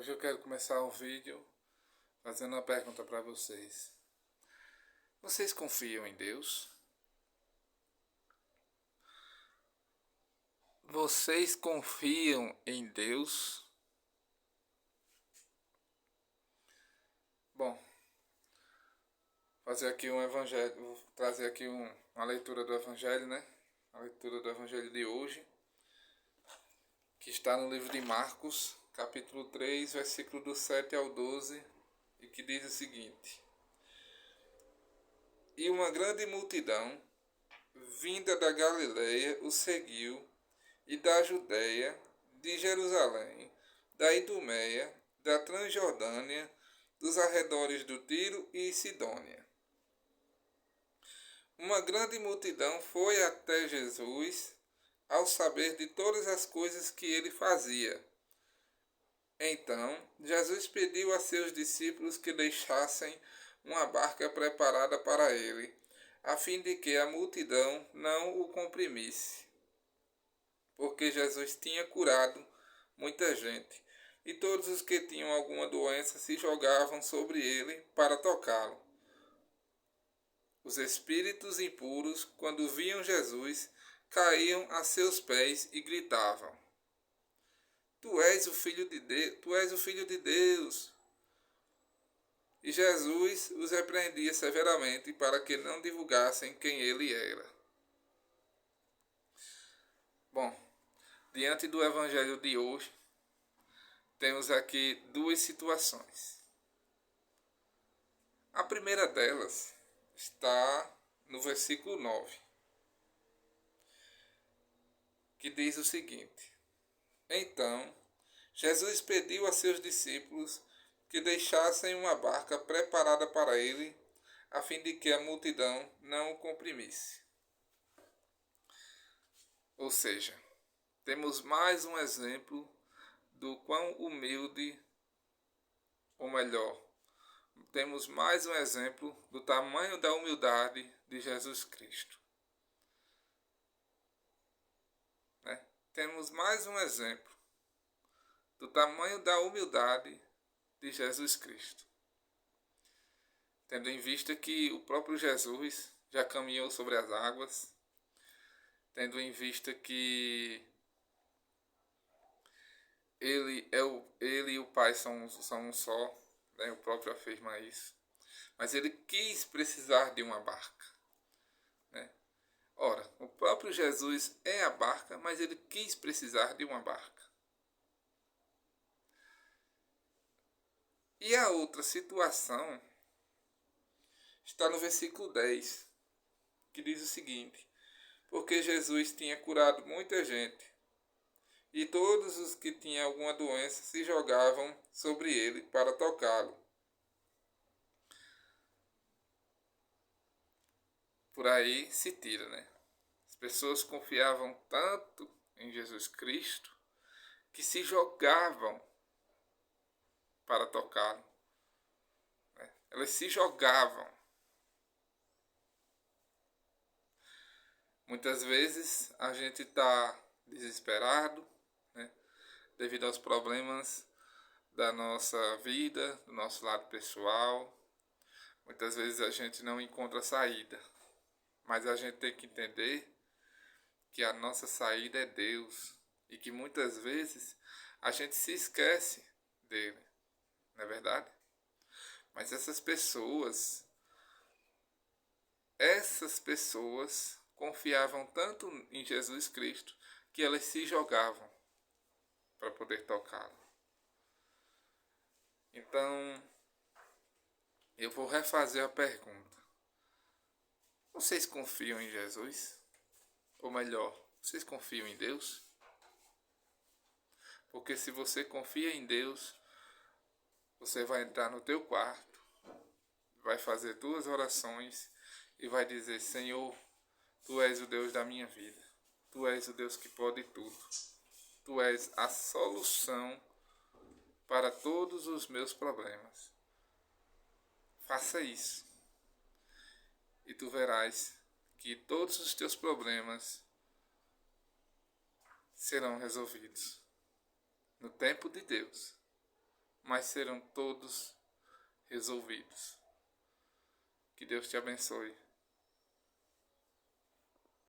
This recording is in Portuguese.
Hoje eu quero começar um vídeo fazendo uma pergunta para vocês. Vocês confiam em Deus? Vocês confiam em Deus? Bom, vou trazer aqui uma leitura do Evangelho, né? A leitura do Evangelho de hoje, que está no livro de Marcos, capítulo 3, versículo do 7 ao 12, e que diz o seguinte: E uma grande multidão, vinda da Galileia, o seguiu, e da Judéia, de Jerusalém, da Idumeia, da Transjordânia, dos arredores do Tiro e Sidônia. Uma grande multidão foi até Jesus, ao saber de todas as coisas que ele fazia. Então, Jesus pediu a seus discípulos que deixassem uma barca preparada para ele, a fim de que a multidão não o comprimisse. Porque Jesus tinha curado muita gente, e todos os que tinham alguma doença se jogavam sobre ele para tocá-lo. Os espíritos impuros, quando viam Jesus, caíam a seus pés e gritavam: Tu és o filho de Deus, tu és o filho de Deus. E Jesus os repreendia severamente para que não divulgassem quem ele era. Bom, diante do evangelho de hoje, temos aqui duas situações. A primeira delas está no versículo 9, que diz o seguinte: Então, Jesus pediu a seus discípulos que deixassem uma barca preparada para ele, a fim de que a multidão não o comprimisse. Ou seja, temos mais um exemplo do quão humilde, ou melhor, temos mais um exemplo do tamanho da humildade de Jesus Cristo. Temos mais um exemplo do tamanho da humildade de Jesus Cristo. Tendo em vista que o próprio Jesus já caminhou sobre as águas, tendo em vista que ele e o Pai são um só, né? O próprio afirma isso. Mas ele quis precisar de uma barca, né? Ora, o próprio Jesus é a barca, mas ele quis precisar de uma barca. E a outra situação está no versículo 10, que diz o seguinte: Porque Jesus tinha curado muita gente, e todos os que tinham alguma doença se jogavam sobre ele para tocá-lo. Por aí se tira, né? As pessoas confiavam tanto em Jesus Cristo que se jogavam para tocá-lo. Elas se jogavam. Muitas vezes a gente está desesperado, né, devido aos problemas da nossa vida, do nosso lado pessoal. Muitas vezes a gente não encontra saída, mas a gente tem que entender que a nossa saída é Deus e que muitas vezes a gente se esquece dele, não é verdade? Mas essas pessoas confiavam tanto em Jesus Cristo que elas se jogavam para poder tocá-lo. Então, eu vou refazer a pergunta. Vocês confiam em Jesus? Ou melhor, vocês confiam em Deus? Porque se você confia em Deus, você vai entrar no teu quarto, vai fazer duas orações e vai dizer: Senhor, Tu és o Deus da minha vida. Tu és o Deus que pode tudo. Tu és a solução para todos os meus problemas. Faça isso. E tu verás que todos os teus problemas serão resolvidos no tempo de Deus. mas serão todos resolvidos. Que Deus te abençoe.